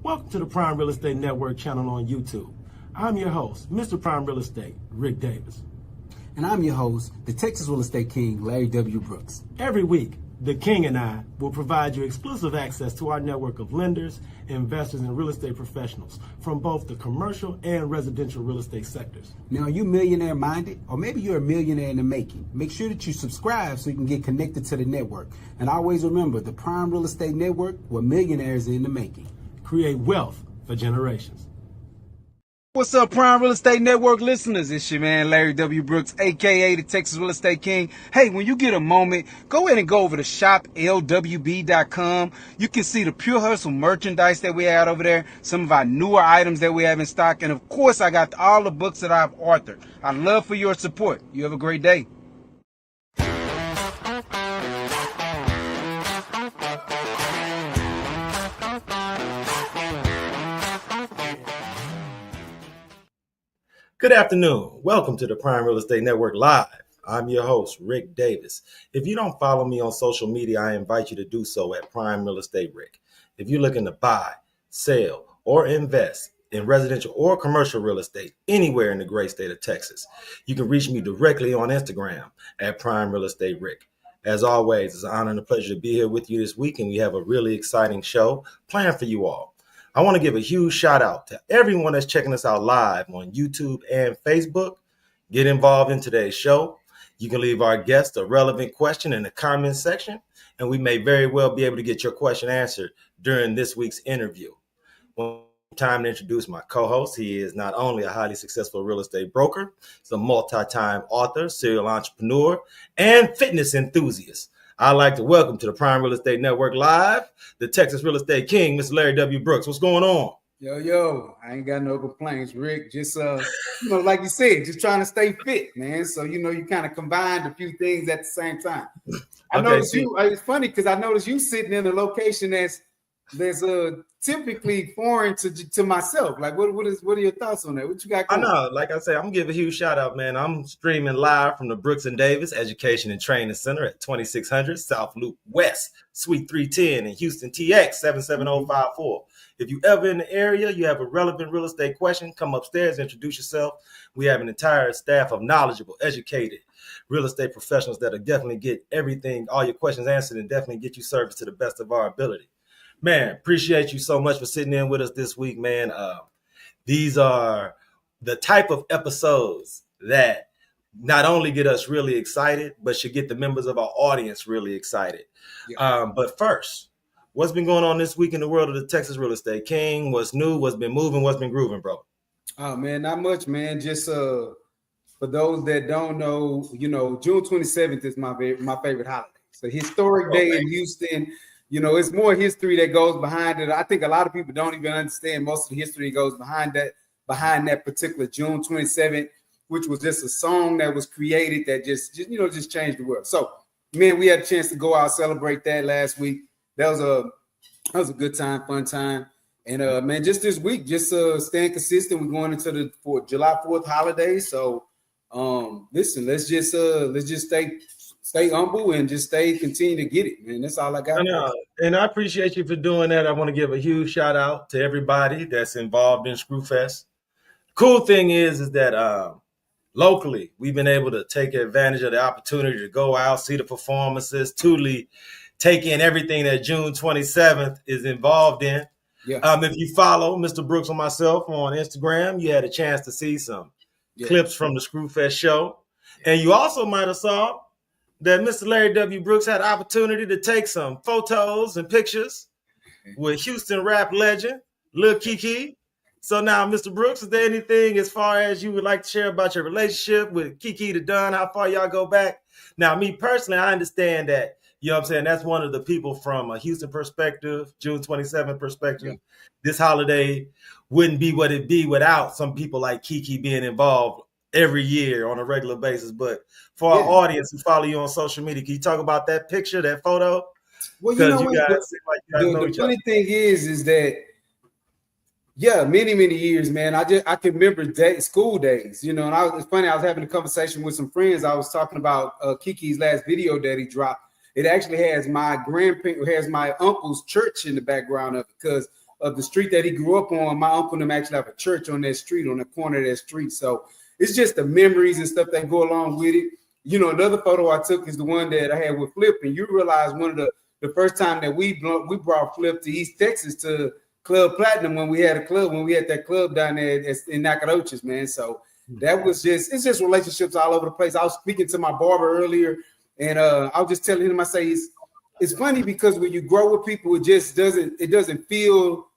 Welcome to the Prime Real Estate Network channel on YouTube. I'm your host, Mr. Prime Real Estate, Ric Davis. And I'm your host, the Texas Real Estate King, LarryWBrooks. Every week, the King and I will provide you exclusive access to our network of lenders, investors, and real estate professionals from both the commercial and residential real estate sectors. Now, are you millionaire minded? Or maybe you're a millionaire in the making. Make sure that you subscribe so you can get connected to the network. And always remember, the Prime Real Estate Network, where millionaires are in the making. Create wealth for generations. What's up, Prime Real Estate Network listeners? It's your man, LarryWBrooks, a.k.a. the Texas Real Estate King. Hey, when you get a moment, go ahead and go over to shoplwb.com. You can see the Pure Hustle merchandise that we had over there, some of our newer items that we have in stock, and of course, I got all the books that I've authored. I'd love for your support. You have a great day. Good afternoon. Welcome to the Prime Real Estate Network Live. I'm your host, Ric Davis. If you don't follow me on social media, I invite you to do so at Prime Real Estate Ric. If you're looking to buy, sell, or invest in residential or commercial real estate anywhere in the great state of Texas, you can reach me directly on Instagram at Prime Real Estate Ric. As always, it's an honor and a pleasure to be here with you this week, and we have a really exciting show planned for you all. I want to give a huge shout out to everyone that's checking us out live on YouTube and Facebook. Get involved in today's show. You can leave our guest a relevant question in the comments section, and we may very well be able to get your question answered during this week's interview. One time to introduce my co-host. He is not only a highly successful real estate broker, he's a multi-time author, serial entrepreneur, and fitness enthusiast. I'd like to welcome to the Prime Real Estate Network Live, the Texas Real Estate King, Mr. LarryWBrooks. What's going on? Yo, I ain't got no complaints, Rick. Just, like you said, just trying to stay fit, man. So, you kind of combined a few things at the same time. I noticed you, it's funny because I noticed you sitting in a location that's typically foreign to myself. Like, what are your thoughts on that? What you got going? I know, like I say, I'm gonna give a huge shout out, man. I'm streaming live from the Brooks and Davis Education and Training Center at 2600 South Loop West, Suite 310 in Houston, TX 77054. If you ever in the area, you have a relevant real estate question, come upstairs, introduce yourself. We have an entire staff of knowledgeable, educated real estate professionals that'll definitely get everything, all your questions answered, and definitely get you service to the best of our ability. Man, appreciate you so much for sitting in with us this week, man. These are the type of episodes that not only get us really excited, but should get the members of our audience really excited. Yeah. But first, what's been going on this week in the world of the Texas Real Estate King? What's new? What's been moving? What's been grooving, bro? Oh, man, not much, man. Just for those that don't know, June 27th is my favorite holiday. It's a historic day in Houston. It's more history that goes behind it. I think a lot of people don't even understand most of the history that goes behind that particular June 27th, which was just a song that was created that just changed the world. So, man, we had a chance to go out celebrate that last week. That was a good time, fun time. And man, just this week, just staying consistent. We're going into for July 4th holiday. So, listen, let's just stay humble and just continue to get it, man. That's all I got. And I appreciate you for doing that. I want to give a huge shout out to everybody that's involved in Screwfest. Cool thing is that locally, we've been able to take advantage of the opportunity to go out, see the performances, totally take in everything that June 27th is involved in. Yeah. If you follow Mr. Brooks and myself on Instagram, you had a chance to see some clips from the Screwfest show. And you also might have saw that Mr. LarryWBrooks had the opportunity to take some photos and pictures with Houston rap legend, Lil Kiki. So now, Mr. Brooks, is there anything as far as you would like to share about your relationship with Kiki the Don, how far y'all go back? Now, me personally, I understand that, that's one of the people from a Houston perspective, June 27th perspective. Yeah. This holiday wouldn't be what it'd be without some people like Kiki being involved every year on a regular basis. But for our audience who follow you on social media, can you talk about that picture, that photo? Well, the funny thing is that, many years, man. I can remember school days, and it's funny. I was having a conversation with some friends. I was talking about Kiki's last video that he dropped. It actually has my uncle's church in the background of it because of the street that he grew up on. My uncle and them actually have a church on that street, on the corner of that street. So it's just the memories and stuff that go along with it. You know, another photo I took is the one that I had with Flip, and you realize one of the first time that we brought Flip to East Texas to Club Platinum when we had that club down there in Nacogdoches, man. So that was it's just relationships all over the place. I was speaking to my barber earlier, and I was just telling him, I say it's funny because when you grow with people, it doesn't feel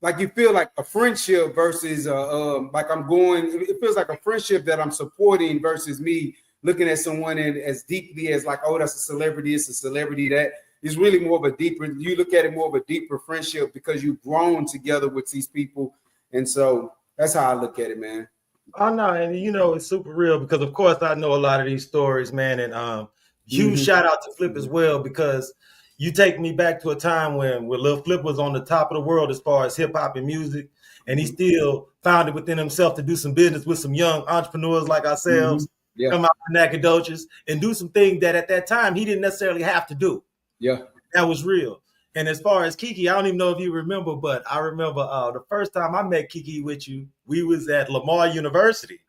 like you feel like a friendship versus it feels like a friendship that I'm supporting versus me looking at someone as deeply as like, oh, that's a celebrity. It's a celebrity that is really more of a deeper, you look at it more of a deeper friendship because you've grown together with these people. And so that's how I look at it, man. Oh, no. And, you know, it's super real because, of course, I know a lot of these stories, man. And huge shout out to Flip as well, because you take me back to a time when Lil Flip was on the top of the world as far as hip hop and music. And he still found it within himself to do some business with some young entrepreneurs like ourselves. Come out to Nacogdoches and do some things that at that time he didn't necessarily have to do. Yeah, that was real. And as far as Kiki, I don't even know if you remember, but I remember the first time I met Kiki with you, we was at Lamar University.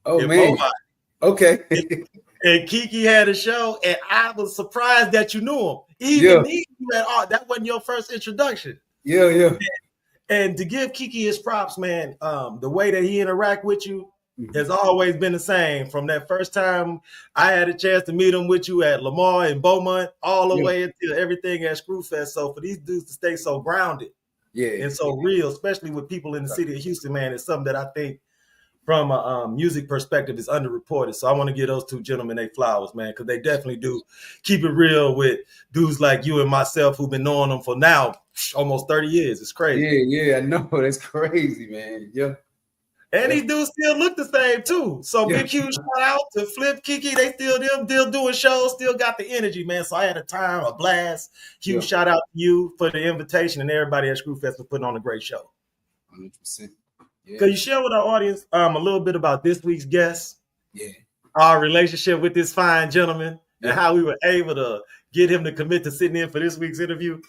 Oh man, okay. And Kiki had a show, and I was surprised that you knew him. Even me, that wasn't your first introduction. Yeah. And to give Kiki his props, man, the way that he interact with you has always been the same from that first time I had a chance to meet him with you at Lamar and Beaumont, all the way until everything at Screwfest. So for these dudes to stay so grounded and so real, especially with people in the city of Houston, man, it's something that I think from a music perspective is underreported. So I want to give those two gentlemen their flowers, man, because they definitely do keep it real with dudes like you and myself who've been knowing them for now almost 30 years. It's crazy. Yeah, I know. That's crazy, man. Yeah. And these dudes still look the same too. So big huge shout out to Flip, Kiki. They still doing shows, still got the energy, man. So I had a blast. Huge shout out to you for the invitation and everybody at Screwfest for putting on a great show. 100%. Could you share with our audience a little bit about this week's guest? Yeah. Our relationship with this fine gentleman and how we were able to get him to commit to sitting in for this week's interview.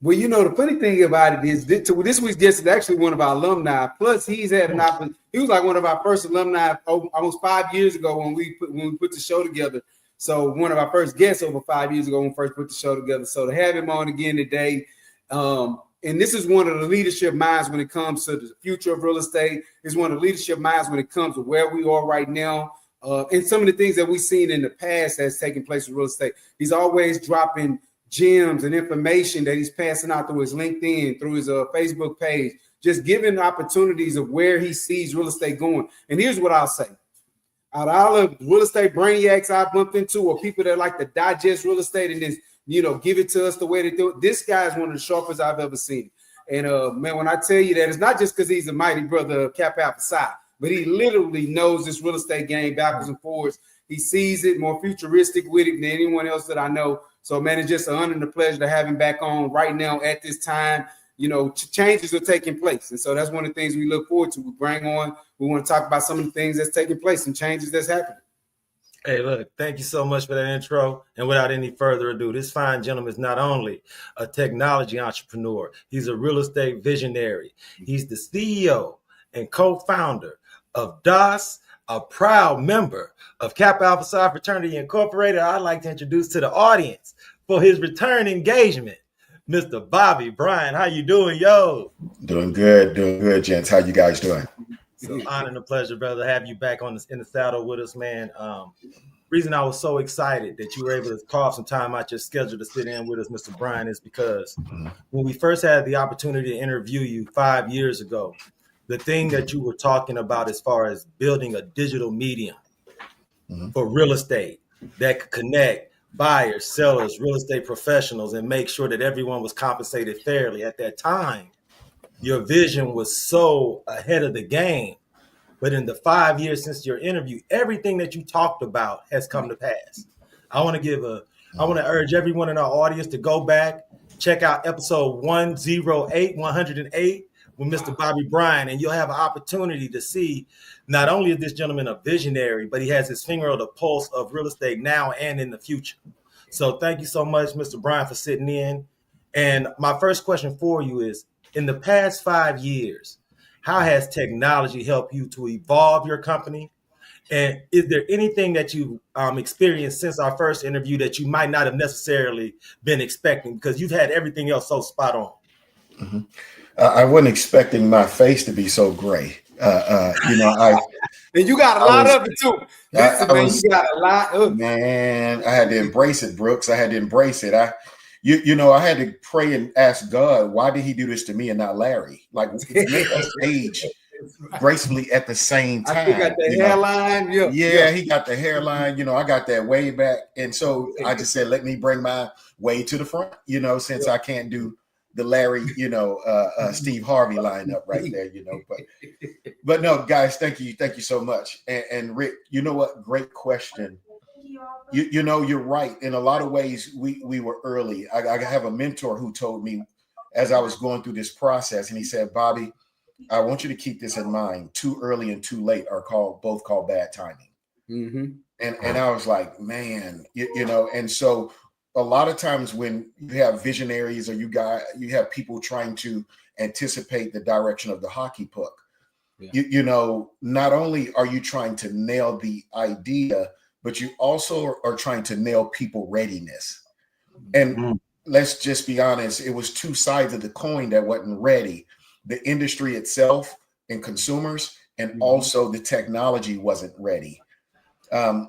Well, you know, the funny thing about it is this week's guest is actually one of our alumni. Plus, he's had an opportunity. He was like one of our first alumni almost 5 years ago when we put the show together. So one of our first guests over 5 years ago when we first put the show together. So to have him on again today, and this is one of the leadership minds when it comes to the future of real estate. It's one of the leadership minds when it comes to where we are right now. And some of the things that we've seen in the past that's taken place in real estate. He's always dropping gems and information that he's passing out through his LinkedIn, through his Facebook page, just giving opportunities of where he sees real estate going. And here's what I'll say. Out of all of real estate brainiacs I bumped into, or people that like to digest real estate and just, give it to us the way they do it, this guy is one of the sharpest I've ever seen. And man, when I tell you that, it's not just because he's a mighty brother of Cap Alpha Psi, but he literally knows this real estate game backwards and forwards. He sees it more futuristic with it than anyone else that I know. So, man, it's just an honor and a pleasure to have him back on right now at this time. Changes are taking place. And so that's one of the things we look forward to. We want to talk about some of the things that's taking place and changes that's happening. Hey, look, thank you so much for that intro. And without any further ado, this fine gentleman is not only a technology entrepreneur, he's a real estate visionary. He's the CEO and co-founder of DOSS, a proud member of Kappa Alpha Psi Fraternity Incorporated. I'd like to introduce to the audience for his return engagement, Mr. Bobby Bryant. How you doing, yo? Doing good, gents. How you guys doing? So honor and a pleasure, brother, to have you back in the saddle with us, man. Reason I was so excited that you were able to carve some time out your schedule to sit in with us, Mr. Bryant, is because when we first had the opportunity to interview you 5 years ago, the thing that you were talking about as far as building a digital medium for real estate that could connect buyers, sellers, real estate professionals, and make sure that everyone was compensated fairly. At that time, your vision was so ahead of the game. But in the 5 years since your interview, everything that you talked about has come to pass. I want to urge everyone in our audience to go back, check out episode 108 with Mr. Bobby Bryant, and you'll have an opportunity to see not only is this gentleman a visionary, but he has his finger on the pulse of real estate now and in the future. So thank you so much, Mr. Bryant, for sitting in. And my first question for you is, in the past 5 years, how has technology helped you to evolve your company? And is there anything that you've experienced since our first interview that you might not have necessarily been expecting, because you've had everything else so spot on? Mm-hmm. I wasn't expecting my face to be so gray. And you got a lot of it too. Listen, man, you got a lot of it. Man, I had to embrace it, Brooks. I had to embrace it. I had to pray and ask God, why did he do this to me and not Larry? Like, make us age gracefully at the same time. He got the hairline. Yeah, he got the hairline. I got that way back. And so I just said, let me bring my way to the front, since I can't do the Larry, Steve Harvey lineup right there, but no, guys, thank you so much. And Rick, you know what? Great question. You're right. In a lot of ways, we were early. I have a mentor who told me as I was going through this process, and he said, Bobby, I want you to keep this in mind. Too early and too late are both called bad timing. Mm-hmm. And I was like, man, and so a lot of times when you have visionaries or you have people trying to anticipate the direction of the hockey puck, not only are you trying to nail the idea, but you also are trying to nail people readiness. And let's just be honest, it was two sides of the coin that wasn't ready. The industry itself and consumers, and also the technology wasn't ready. I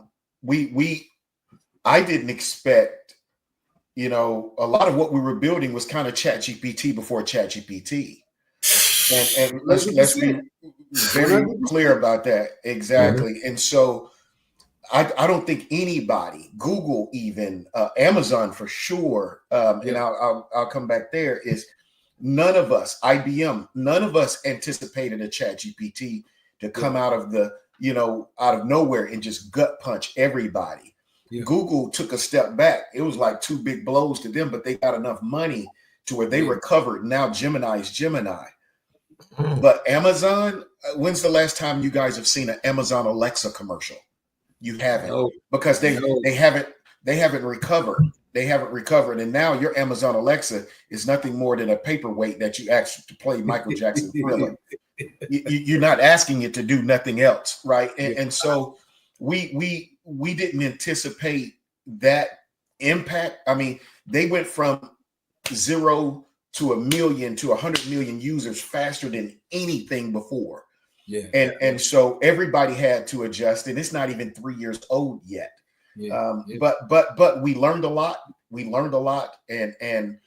didn't expect, a lot of what we were building was kind of ChatGPT before ChatGPT. And let's be very clear about that. Exactly. And so I don't think anybody, Google even, Amazon for sure, and I'll come back there, is none of us, IBM, none of us anticipated a ChatGPT to come out of out of nowhere and just gut punch everybody. Google took a step back. It was like two big blows to them, but they got enough money to where they recovered. Now Gemini is Gemini. But Amazon, when's the last time you guys have seen an Amazon Alexa commercial? You haven't, because they haven't recovered. They haven't recovered. And now your Amazon Alexa is nothing more than a paperweight that you ask to play Michael Jackson Thriller. You're not asking it to do nothing else, right? And so we didn't anticipate that impact. I mean, they went from 0 to 1 million to 100 million users faster than anything before. And so everybody had to adjust, and it's not even 3 years old yet. But we learned a lot. And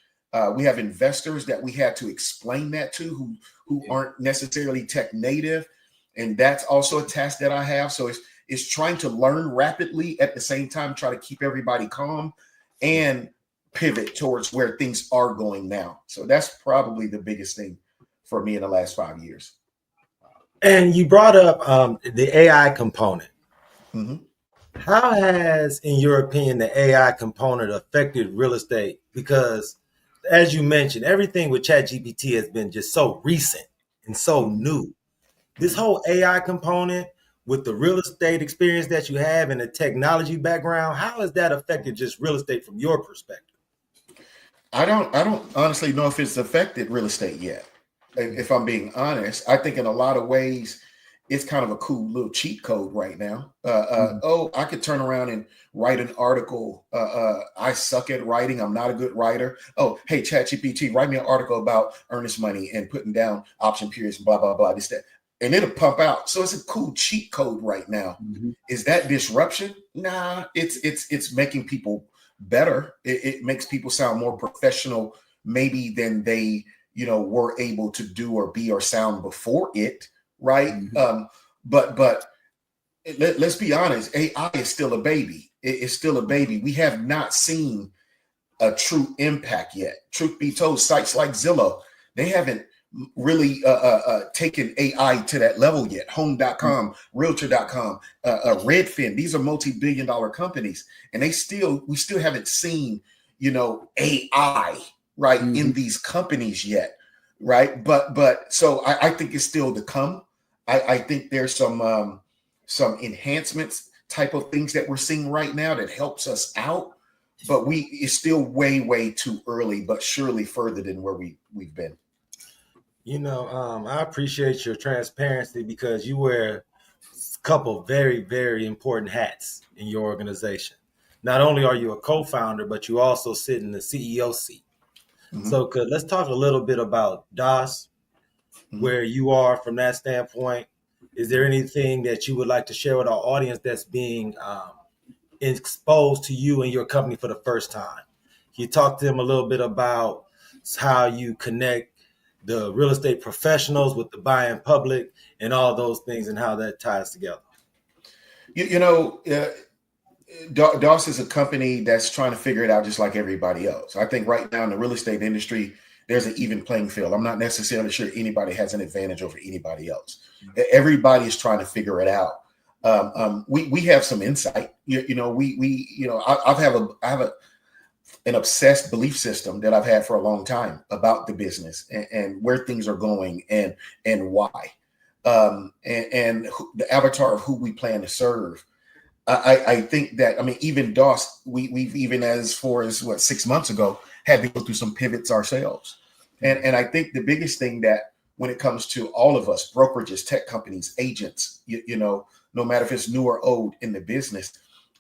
we have investors that we had to explain that to who aren't necessarily tech native, and that's also a task that I have. So it's trying to learn rapidly at the same time, try to keep everybody calm and pivot towards where things are going now. So that's probably the biggest thing for me in the last 5 years. And you brought up the AI component. How has, in your opinion, the AI component affected real estate? Because as you mentioned, everything with ChatGPT has been just so recent and so new. This whole AI component with the real estate experience that you have and the technology background, how has that affected just real estate from your perspective? I don't honestly know if it's affected real estate yet. If I'm being honest, I think in a lot of ways, it's kind of a cool little cheat code right now. I could turn around and write an article. I suck at writing. I'm not a good writer. Oh, hey, ChatGPT, write me an article about earnest money and putting down option periods and blah, blah, blah, this, that. And it'll pump out. So it's a cool cheat code right now. Is that disruption? Nah, it's making people better. It makes people sound more professional maybe than they, were able to do or be or sound before it. Right. But let's be honest. AI is still a baby. It's still a baby. We have not seen a true impact yet. Truth be told, sites like Zillow, they haven't really taken AI to that level yet. Home.com, Realtor.com, Redfin. These are multi-billion-dollar companies, and we still haven't seen, AI right in these companies yet. Right. But so I think it's still to come. I think there's some enhancements type of things that we're seeing right now that helps us out. but it's still way too early, but surely further than where we've been. I appreciate your transparency because you wear a couple very, very important hats in your organization. Not only are you a co-founder, but you also sit in the CEO seat. Mm-hmm. So let's talk a little bit about DOSS, where you are from that standpoint. Is there anything that you would like to share with our audience that's being exposed to you and your company for the first time? Can you talk to them a little bit about how you connect the real estate professionals with the buying public and all those things and how that ties together? DOSS is a company that's trying to figure it out just like everybody else. I think right now in the real estate industry, there's an even playing field. I'm not necessarily sure anybody has an advantage over anybody else. Everybody is trying to figure it out. We have some insight. I have an obsessed belief system that I've had for a long time about the business and where things are going and why, and the avatar of who we plan to serve. I think that, even DOSS, we've even as far as 6 months ago had to go through some pivots ourselves. And I think the biggest thing that when it comes to all of us, brokerages, tech companies, agents, no matter if it's new or old in the business,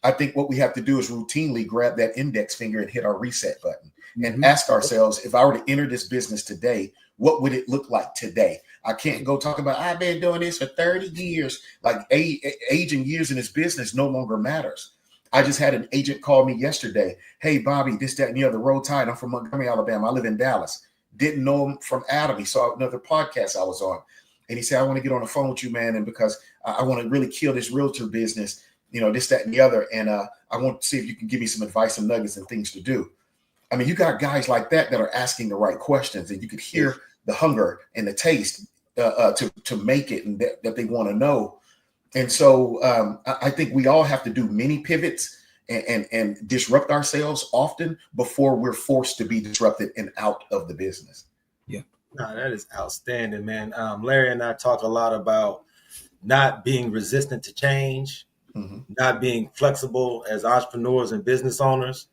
I think what we have to do is routinely grab that index finger and hit our reset button and ask ourselves, if I were to enter this business today, what would it look like today? I can't go talk about, I've been doing this for 30 years. Like age and years in this business no longer matters. I just had an agent call me yesterday. Hey, Bobby, this, that, and the other, Roll Tide. I'm from Montgomery, Alabama. I live in Dallas. Didn't know him from Adam. He saw another podcast I was on. And he said, I want to get on the phone with you, man. And because I want to really kill this realtor business, this, that, and the other. And I want to see if you can give me some advice and nuggets and things to do. You got guys like that are asking the right questions, and you could hear the hunger and the taste to make it, and that they want to know. And so I think we all have to do many pivots and disrupt ourselves often before we're forced to be disrupted and out of the business. Yeah, no, that is outstanding, man. Larry and I talk a lot about not being resistant to change, not being flexible as entrepreneurs and business owners,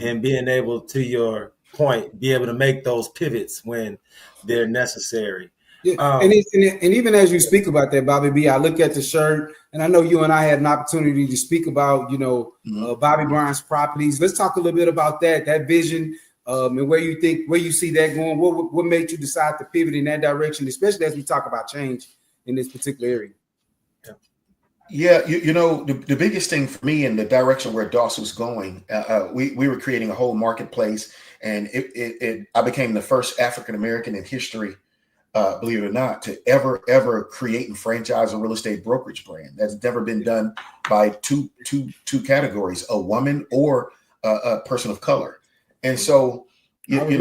and being able, to your point, be able to make those pivots when they're necessary. Yeah, and even as you speak about that, Bobby B, I look at the shirt, and I know you and I had an opportunity to speak about, Bobby Bryant's properties. Let's talk a little bit about that vision, and where you see that going. What made you decide to pivot in that direction, especially as we talk about change in this particular area? Yeah, the biggest thing for me in the direction where DOSS was going, we were creating a whole marketplace, and I became the first African American in history, believe it or not, to ever create and franchise a real estate brokerage brand. That's never been done by two categories, a woman or a person of color. And so, so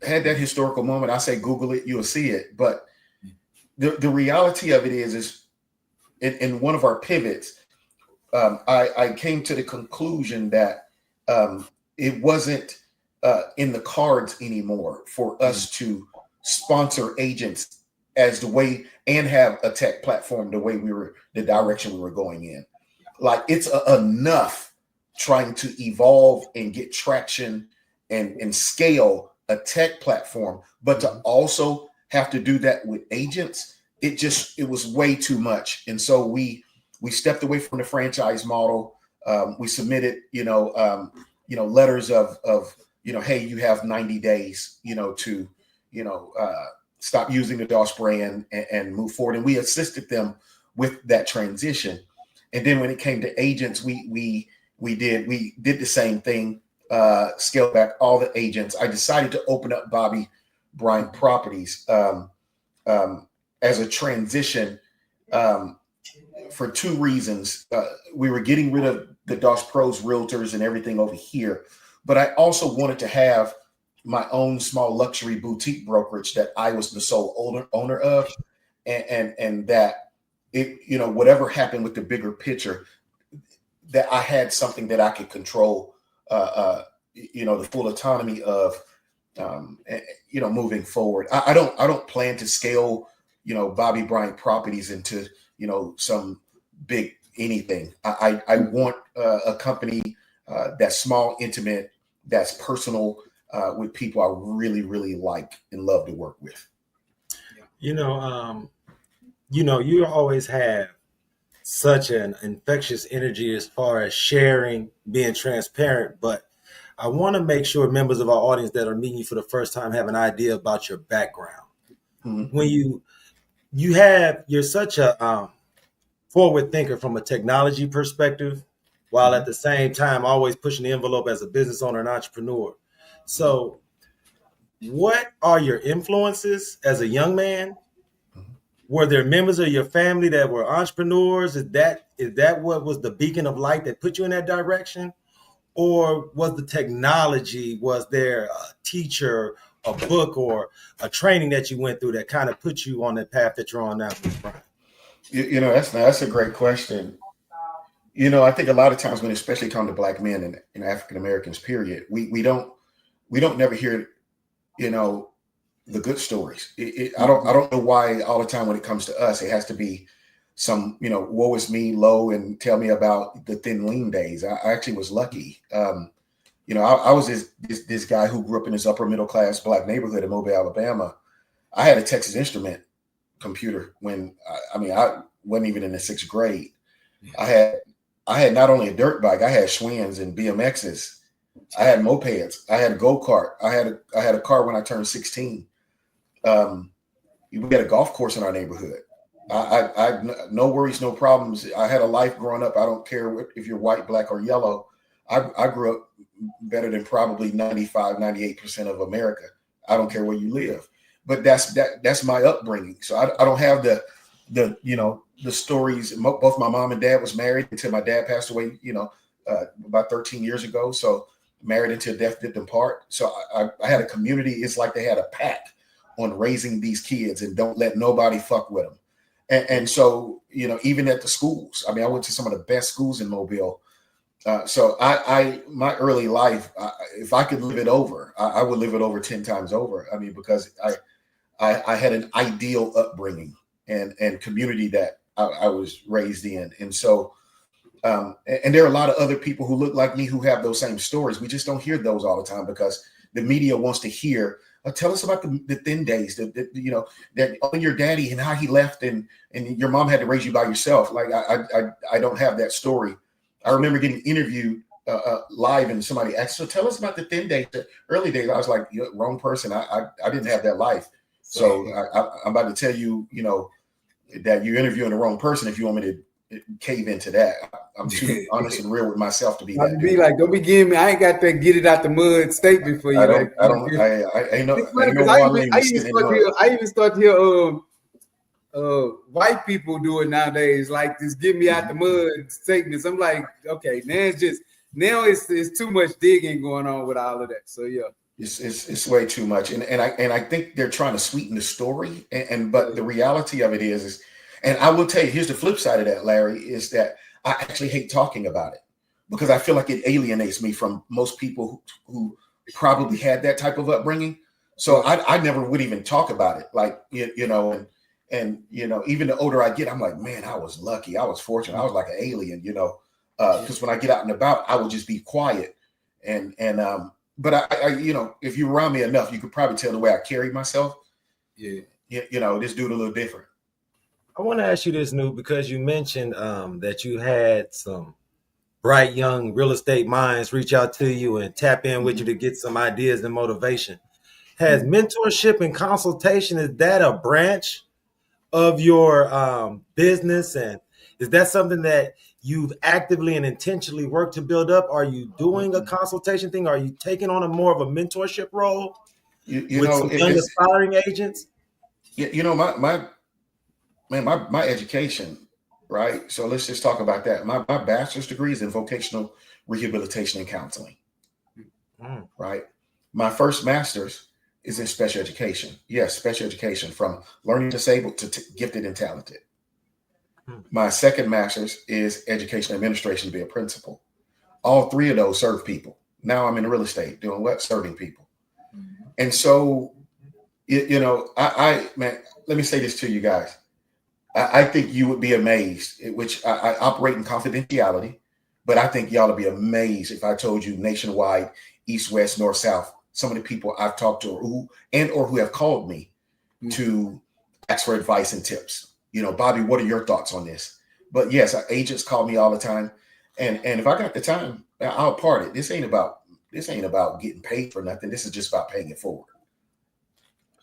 had that historical moment. I say Google it, you'll see it. But the reality of it is in one of our pivots, I came to the conclusion that it wasn't in the cards anymore for us to sponsor agents as the way and have a tech platform the direction we were going in. Like, it's enough trying to evolve and get traction and scale a tech platform, but to also have to do that with agents, it was way too much. And so we stepped away from the franchise model. We submitted, letters of hey, you have 90 days, to, stop using the DOSS brand and move forward. And we assisted them with that transition. And then when it came to agents, we did the same thing, scale back all the agents. I decided to open up Bobby Bryant Properties as a transition for two reasons. We were getting rid of the DOSS Pros realtors and everything over here, but I also wanted to have my own small luxury boutique brokerage that I was the sole owner of, and that it, whatever happened with the bigger picture, that I had something that I could control, the full autonomy of, moving forward. I don't plan to scale, Bobby Bryant Properties into, some big anything. I want a company that's small, intimate, that's personal, with people I really, really like and love to work with. You always have such an infectious energy as far as sharing, being transparent, but I want to make sure members of our audience that are meeting you for the first time have an idea about your background. Mm-hmm. When you're such a forward thinker from a technology perspective, while at the same time always pushing the envelope as a business owner and entrepreneur. So what are your influences as a young man? Were there members of your family that were entrepreneurs? Is that what was the beacon of light that put you in that direction? Or was the technology, was there a teacher, a book, or a training that you went through that kind of put you on the path that you're on now, Brian? That's a great question. I think a lot of times when especially come to Black men and African Americans, period, we don't never hear, the good stories. I don't know why all the time when it comes to us, it has to be some, woe is me, low, and tell me about the thin lean days. I actually was lucky. I was this guy who grew up in this upper middle class Black neighborhood in Mobile, Alabama. I had a Texas Instrument computer when I wasn't even in the 6th grade. I had not only a dirt bike, I had Schwinn's and BMXs. I had mopeds. I had a go-kart. I had a car when I turned 16. We had a golf course in our neighborhood. I no worries, no problems. I had a life growing up. I don't care if you're white, Black, or yellow. I grew up better than probably 95, 98% of America. I don't care where you live. But that's my upbringing. So I don't have the stories. Both my mom and dad was married until my dad passed away, about 13 years ago. So married until death did them part. So I had a community. It's like they had a pact on raising these kids and don't let nobody fuck with them. And so, even at the schools, I went to some of the best schools in Mobile. So my early life, if I could live it over, I would live it over 10 times over. Because I had an ideal upbringing and community that I was raised in. And so, and there are a lot of other people who look like me who have those same stories. We just don't hear those all the time because the media wants to hear, tell us about the thin days, that only your daddy and how he left and your mom had to raise you by yourself. Like I don't have that story. I remember getting interviewed live and somebody asked, so tell us about the thin days, the early days. I was like, wrong person. I didn't have that life. So I'm about to tell you, that you're interviewing the wrong person if you want me to cave into that. I'm too honest and real with myself to be that. Be like, don't be giving me. I ain't got that get it out the mud statement for you. I even start to hear white people do it nowadays. Like this, get me out the mud statements. I'm like, okay, now it's too much digging going on with all of that. So yeah. It's way too much, and I think they're trying to sweeten the story, but the reality of it is, and I will tell you, here's the flip side of that, Larry, is that I actually hate talking about it because I feel like it alienates me from most people who probably had that type of upbringing. So I never would even talk about it, like and even the older I get, I'm like, man, I was lucky, I was fortunate, I was like an alien, because when I get out and about, I will just be quiet But I if you're around me enough, you could probably tell the way I carry myself. Yeah. This dude a little different. I want to ask you this, New, because you mentioned that you had some bright young real estate minds reach out to you and tap in with you to get some ideas and motivation. Has mentorship and consultation, is that a branch of your business? And is that something that you've actively and intentionally worked to build up? Are you doing a consultation thing? Are you taking on more of a mentorship role with some young aspiring agents? My education, right? So let's just talk about that. My bachelor's degree is in vocational rehabilitation and counseling, right? My first master's is in special education. Yes, special education, from learning disabled to gifted and talented. My second master's is education administration to be a principal. All three of those serve people. Now I'm in real estate doing what? Serving people. And so, man, let me say this to you guys. I think you would be amazed, which I operate in confidentiality. But I think y'all would be amazed if I told you nationwide, east, west, north, south, some of the people I've talked to or who have called me to ask for advice and tips. You know, Bobby, what are your thoughts on this? But yes, agents call me all the time. And if I got the time, I'll part it. This ain't about getting paid for nothing. This is just about paying it forward.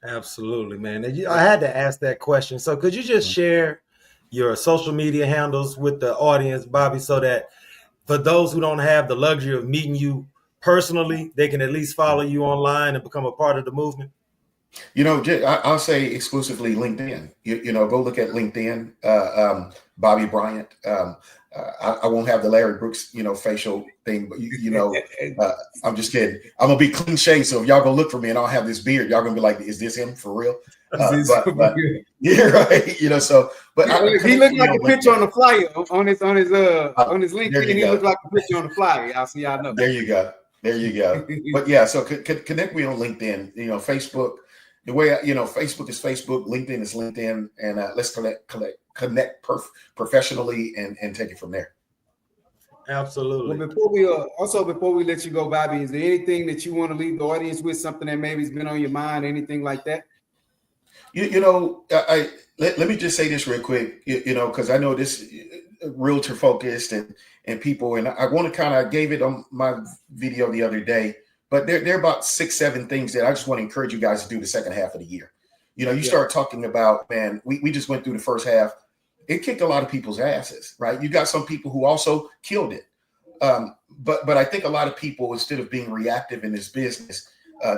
Absolutely, man. I had to ask that question. So could you just share your social media handles with the audience, Bobby, so that for those who don't have the luxury of meeting you personally, they can at least follow you online and become a part of the movement? You know, I'll say exclusively LinkedIn. You know, go look at LinkedIn, Bobby Bryant. I won't have the Larry Brooks, you know, facial thing, but you know, I'm just kidding. I'm gonna be clean shaved, so if y'all gonna look for me and I don't have this beard, y'all gonna be like, "Is this him for real?" But yeah, right. You know, so but he looked like a picture on the flyer on his LinkedIn. He looked like a picture on the flyer. I'll see y'all know. There you go. But yeah, so connect me on LinkedIn. You know, Facebook. The way Facebook is Facebook, LinkedIn is LinkedIn, and let's connect professionally and take it from there. Absolutely. Well, before we let you go, Bobby, is there anything that you want to leave the audience with? Something that maybe has been on your mind, anything like that? Let me just say this real quick. You know, because I know this realtor focused and people, and I want to kind of gave it on my video the other day. But there are about 6-7 things that I just want to encourage you guys to do the second half of the year. You know, you start talking about, man, we just went through the first half. It kicked a lot of people's asses, right? You got some people who also killed it. But I think a lot of people, instead of being reactive in this business,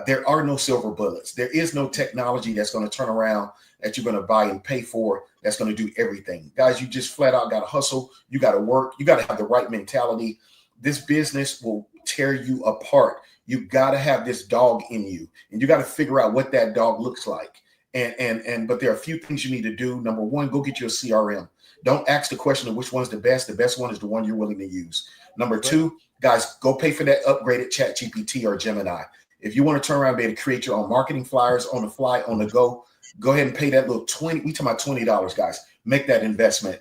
there are no silver bullets. There is no technology that's going to turn around that you're going to buy and pay for that's going to do everything. Guys, you just flat out got to hustle. You got to work. You got to have the right mentality. This business will tear you apart. You got to have this dog in you, and you got to figure out what that dog looks like. But there are a few things you need to do. Number one, go get you a CRM. Don't ask the question of which one's the best. The best one is the one you're willing to use. Number two, guys, go pay for that upgraded ChatGPT or Gemini. If you want to turn around and be able to create your own marketing flyers on the fly, on the go ahead and pay that little $20. We talking about $20, guys. Make that investment.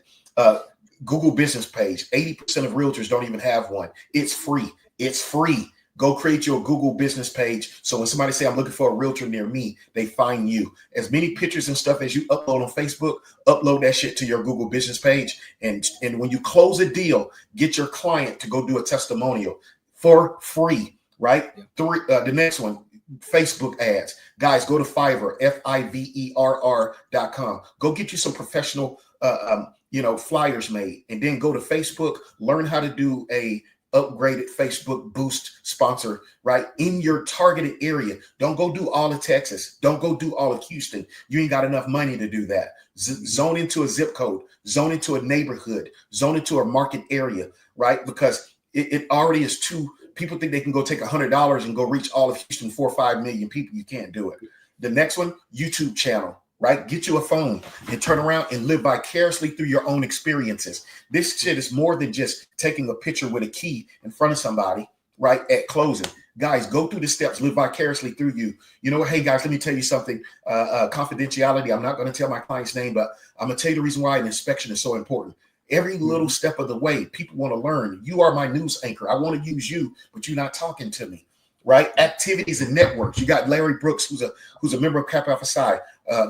Google business page. 80% of realtors don't even have one. It's free. Go create your Google business page. So when somebody say, I'm looking for a realtor near me, they find you. As many pictures and stuff as you upload on Facebook, upload that shit to your Google business page. And when you close a deal, get your client to go do a testimonial for free, right? The next one, Facebook ads. Guys, go to Fiverr, Fiverr.com. Go get you some professional, flyers made, and then go to Facebook, learn how to do a upgraded Facebook boost sponsor, right? In your targeted area. Don't go do all of Texas. Don't go do all of Houston. You ain't got enough money to do that. Zone into a zip code, zone into a neighborhood, zone into a market area, right? Because it already is people think they can go take $100 and go reach all of Houston, 4 or 5 million people. You can't do it. The next one, YouTube channel. Right? Get you a phone and turn around and live vicariously through your own experiences. This shit is more than just taking a picture with a key in front of somebody, right? At closing. Guys, go through the steps, live vicariously through you. You know what? Hey, guys, let me tell you something. Confidentiality. I'm not going to tell my client's name, but I'm going to tell you the reason why an inspection is so important. Every little step of the way, people want to learn. You are my news anchor. I want to use you, but you're not talking to me. Right? Activities and networks. You got Larry Brooks, who's a member of Kappa Alpha Psi,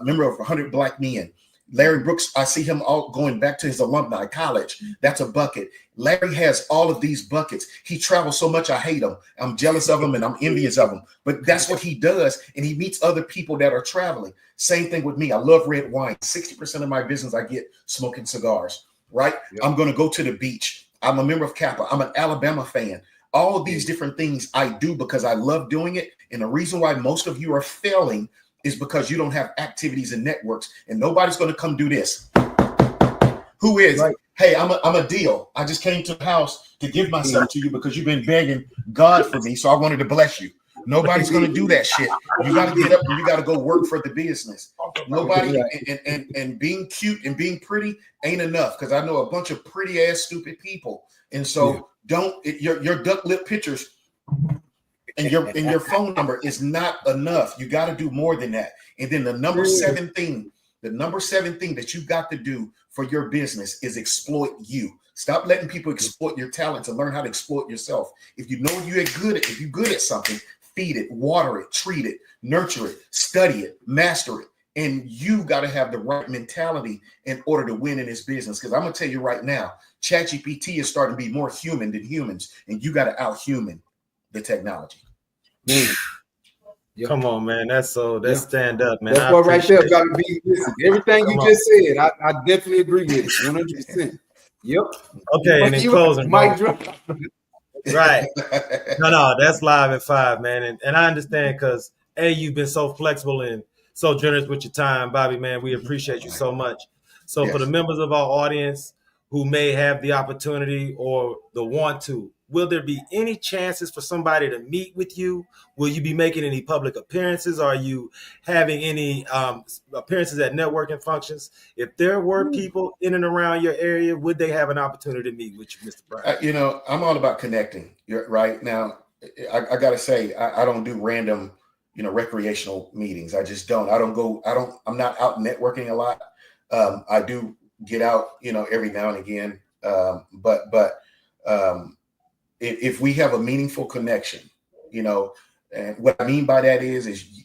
member of 100 Black Men. Larry Brooks, I see him all going back to his alumni college. That's a bucket. Larry has all of these buckets. He travels so much, I hate him. I'm jealous of him and I'm envious of him. But that's what he does. And he meets other people that are traveling. Same thing with me. I love red wine. 60% of my business I get smoking cigars. Right? Yep. I'm going to go to the beach. I'm a member of Kappa. I'm an Alabama fan. All of these different things I do because I love doing it. And the reason why most of you are failing is because you don't have activities and networks, and nobody's going to come do this. Who is? Right. Hey, I'm a deal. I just came to the house to give myself to you because you've been begging God for me. So I wanted to bless you. Nobody's going to do that shit. You got to get up and you got to go work for the business. Nobody and being cute and being pretty ain't enough, because I know a bunch of pretty ass stupid people. And so your duck lip pictures and your phone number is not enough. You got to do more than that. And then the number seven thing that you got to do for your business is exploit you. Stop letting people exploit your talents and learn how to exploit yourself. If you know you're good at something, feed it, water it, treat it, nurture it, study it, master it. And you got to have the right mentality in order to win in this business. Because I'm going to tell you right now, ChatGPT is starting to be more human than humans, and you got to out-human the technology. Yep. Come on, man. That's stand up, man. That's what right there, Bobby B. Listen, everything you just said, I definitely agree with it, 100%. Yep. Okay, and in closing, Mike drop. Right. No, that's live at 5, man. And I understand because you've been so flexible and so generous with your time, Bobby, man. We appreciate you so much. So for the members of our audience who may have the opportunity or the want to, will there be any chances for somebody to meet with you? Will you be making any public appearances? Are you having any appearances at networking functions? If there were people in and around your area, would they have an opportunity to meet with you, Mr. Bryant? I'm all about connecting. Right now, I got to say, I don't do random, recreational meetings. I just don't. I'm not out networking a lot. I do get out, every now and again. But if we have a meaningful connection, and what I mean by that is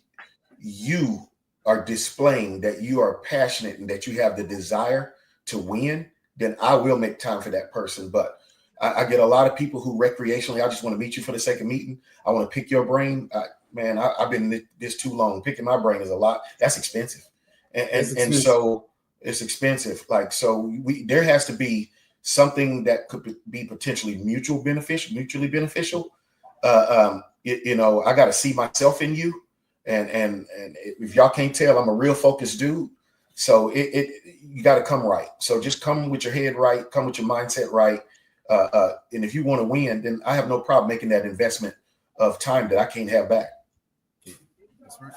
you are displaying that you are passionate and that you have the desire to win, then I will make time for that person. But I get a lot of people who recreationally, I just want to meet you for the sake of meeting. I want to pick your brain. I've been this too long. Picking my brain is a lot. That's expensive. And so it's expensive. There has to be something that could be potentially mutually beneficial. I got to see myself in you. And if y'all can't tell, I'm a real focused dude. So you got to come right. So just come with your head right, come with your mindset right. And if you want to win, then I have no problem making that investment of time that I can't have back.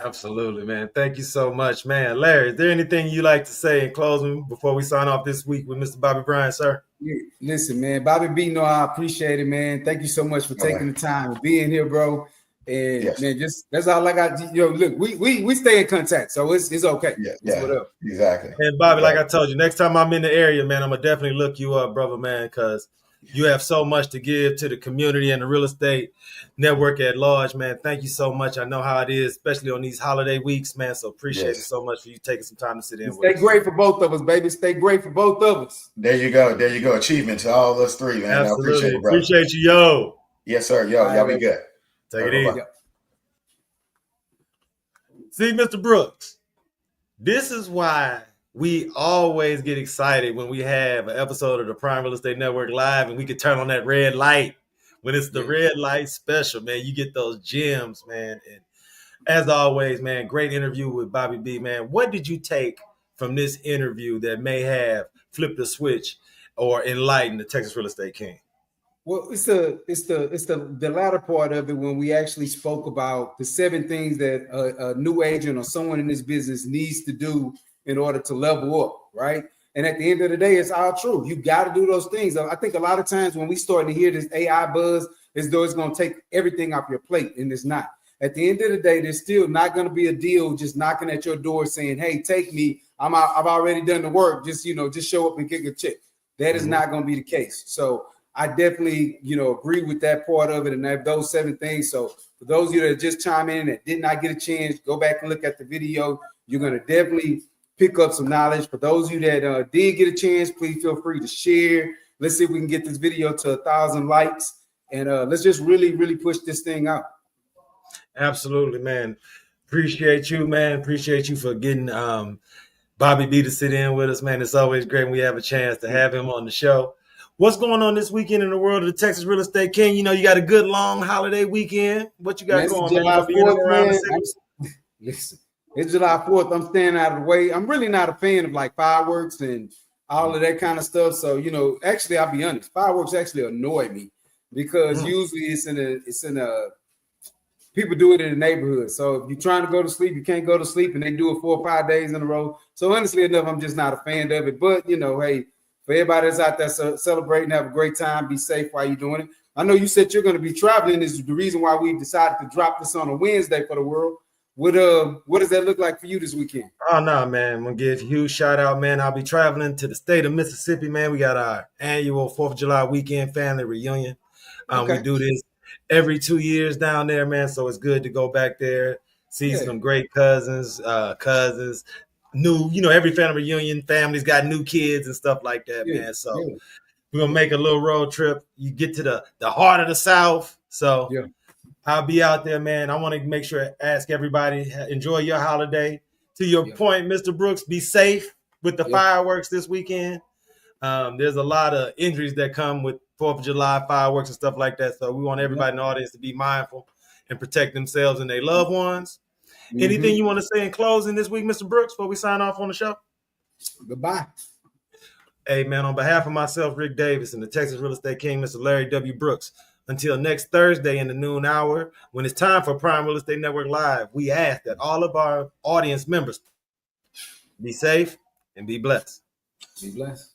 Absolutely, man. Thank you so much, man. Larry, is there anything you like to say in closing before we sign off this week with Mr. Bobby Bryant, sir? Yeah, listen, man, Bobby B, I appreciate it, man. Thank you so much for taking the time and being here, bro. And man, just that's all I got. Look, we stay in contact, so it's okay. Yeah, whatever. Exactly. And Bobby, like I told you, next time I'm in the area, man, I'm gonna definitely look you up, brother, man, because you have so much to give to the community and the real estate network at large, man. Thank you so much. I know how it is, especially on these holiday weeks, man. So appreciate it so much for you taking some time to sit in with us. Stay great for both of us, baby. Stay great for both of us. There you go. Achievement to all of us three, man. Absolutely. I appreciate it, brother. Appreciate you, yo. Yes, sir. Y'all be good. Take it easy. See, Mr. Brooks, this is why we always get excited when we have an episode of the Prime Real Estate Network live and we can turn on that red light. When it's the red light special, man, you get those gems, man. And as always, man, great interview with Bobby B, man. What did you take from this interview that may have flipped the switch or enlightened the Texas Real Estate King? Well, it's the latter part of it when we actually spoke about the 7 things that a new agent or someone in this business needs to do in order to level up, right? And at the end of the day, it's all true. You got to do those things. I think a lot of times when we start to hear this AI buzz, as though it's going to take everything off your plate, and it's not. At the end of the day, there's still not going to be a deal just knocking at your door saying, "Hey, take me. I've already done the work. Just show up and kick a check." That is not going to be the case. So I definitely, agree with that part of it and have those 7 things. So for those of you that just chime in that did not get a chance, go back and look at the video. You're going to definitely pick up some knowledge. For those of you that did get a chance, please feel free to share. Let's see if we can get this video to 1,000 likes. And let's just really, really push this thing out. Absolutely, man. Appreciate you, man. Appreciate you for getting Bobby B to sit in with us, man. It's always great when we have a chance to have him on the show. What's going on this weekend in the world of the Texas Real Estate King? You got a good long holiday weekend. What you got going, man? July 4th, man. Listen, it's July 4th. I'm staying out of the way. I'm really not a fan of like fireworks and all of that kind of stuff. So, actually, I'll be honest. Fireworks actually annoy me because usually it's in a people do it in the neighborhood. So if you're trying to go to sleep, you can't go to sleep, and they do it 4 or 5 days in a row. So honestly enough, I'm just not a fan of it. But hey, for everybody that's out there celebrating, have a great time. Be safe while you're doing it. I know you said you're going to be traveling. This is the reason why we decided to drop this on a Wednesday for the world. What does that look like for you this weekend? Oh no, man. I'm gonna give a huge shout out, man. I'll be traveling to the state of Mississippi, man. We got our annual 4th of July weekend family reunion. Okay. We do this every 2 years down there, man. So it's good to go back there, see some great cousins, new, every family reunion, family's got new kids and stuff like that, man. So we're gonna make a little road trip. You get to the heart of the South. So I'll be out there, man. I want to make sure ask everybody, enjoy your holiday. To your point, Mr. Brooks, be safe with the fireworks this weekend. There's a lot of injuries that come with 4th of July fireworks and stuff like that. So we want everybody in the audience to be mindful and protect themselves and their loved ones. Anything you want to say in closing this week, Mr. Brooks, before we sign off on the show? Goodbye. Hey, man, on behalf of myself, Ric Davis, and the Texas Real Estate King, Mr. Larry W. Brooks, until next Thursday in the noon hour, when it's time for Prime Real Estate Network Live, we ask that all of our audience members be safe and be blessed. Be blessed.